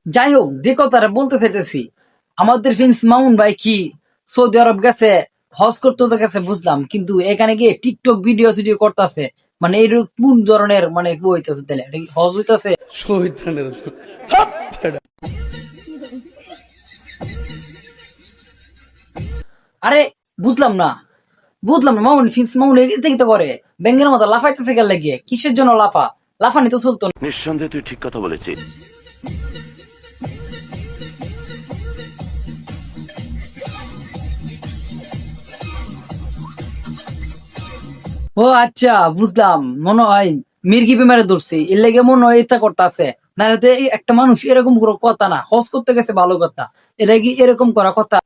যাই হোক, যে কথাটা বলতে চাইতেছি, আমাদের প্রিন্স মামুন ভাই কি সৌদি আরব গেছে, হজ করতে তো গেছে বুঝলাম, কিন্তু এখানে গিয়ে টিকটক ভিডিও ভিডিও করতেছে। মানে এইরকম কোন ধরনের মানে কি হইতেছে, তাহলে এটা কি হজ হইতেছে? আরে বুঝলাম না, মামুন প্রিন্স মামুন এতে কি তো করে, ব্যাঙ্গের মতো লাফাইতেছে গেল গিয়ে, কিসের জন্য লাফানি তো চলতো না। নিঃসন্দেহে তুই ঠিক কথা বলেছিস। ও আচ্ছা, বুঝলাম, মনে হয় মির্গি বেমারে ধরছি, এর লেগে মনে হয় এটা করতেছে। না হলে তো এই একটা মানুষ এরকম কোনো কথা না, হজ করতে গেছে ভালো কথা, এটা কি এরকম করা কথা?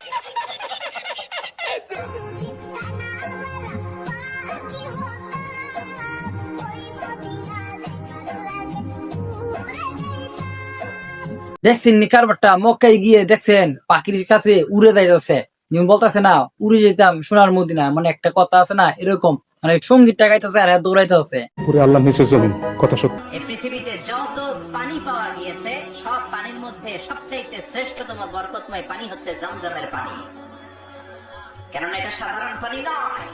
দেখছেন নি কারবারটা, মক্কায় গিয়ে দেখছেন পাখির কাছে উড়ে যাইতেছে, যেমন বলতেছে না উড়ে যেতাম সোনার মদিনা, মানে একটা কথা আছে না এরকম, মানে সঙ্গীতটা গাইতেছে আর দৌড়াইতেছে। পুরো আল্লাহ নিচে জমিন, কথা সত্য। এই পৃথিবীতে যত পানি পাওয়া গিয়েছে সব পানির মধ্যে সবচাইতে শ্রেষ্ঠতম বরকতময় পানি হচ্ছে জমজমের পানি। কেননা এটা সাধারণ পানি নয়,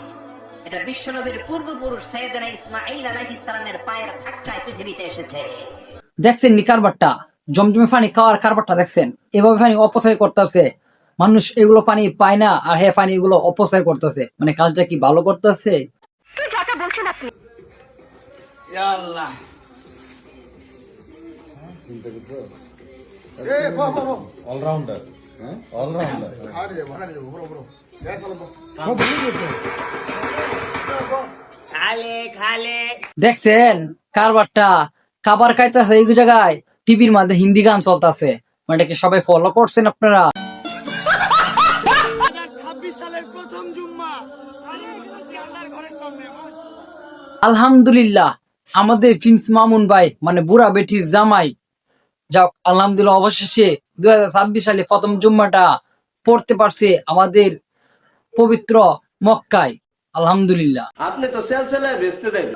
এটা বিশ্বনবীর পূর্বপুরুষ সৈয়দনা ইসমাঈল আলাইহিস সালামের পায়ের ধাক্কায় পৃথিবীতে এসেছে। দেখছেন নি কারবারটা, জমজমে পানি খাওয়ার কারবারটা দেখছেন, এভাবে পানি অপচয় করতেছে। মানুষ এগুলো পানি পায় না, আর হ্যাঁ পানি এগুলো অপচয় করতেছে, মানে কাজটা কি ভালো করতেছে? দেখছেন কারবারটা, খাবার খাইতেছে এই জায়গায়, টিভির মধ্যে হিন্দি গান চলতেছে, মানে এটা কি সবাই ফলো করছেন আপনারা? আলহামদুলিল্লাহ, আমাদের প্রিন্স মামুন ভাই মানে বুড়া বেটির জামাই, যাক আলহামদুলিল্লাহ, অবশেষে 2026 সালে প্রথম জুম্মাটা পড়তে পারছে আমাদের পবিত্র মক্কায়। আলহামদুলিল্লাহ। আপনি তো সেল সেলায় বেচতে দেন।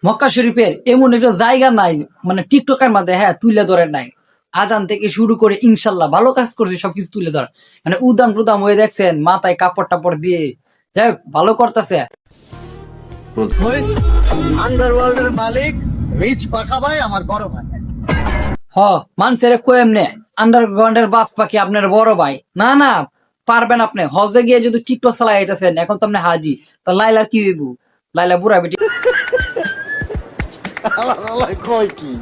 মক্কা শরীফের এমন একটা জায়গা নাই মানে টিকটকের মধ্যে হ্যাঁ তুলে ধরে নাই। আজান থেকে শুরু করে ইনশাল্লাহ ভালো কাজ করছে, সবকিছু তুলে ধর, মানে উদাম টুদাম হয়ে দেখছেন, মাথায় কাপড় টাপড় দিয়ে, যাই হোক ভালো করতেছে। আন্ডারওয়ার্ল্ডের মালিক রিচ পাখা ভাই আমার বড় ভাই। মানুষের কো এমনে আন্ডারগ্রাউন্ডের বাস পাখি আপনার বড় ভাই? না না, পারবেন আপনি। হজে গিয়ে যদি টিকটক চালাই যাইতেছেন, এখন তো আপনি হাজি, তা লাইলার কি হইব? লাইলা বুড়া বেটি। কয় কি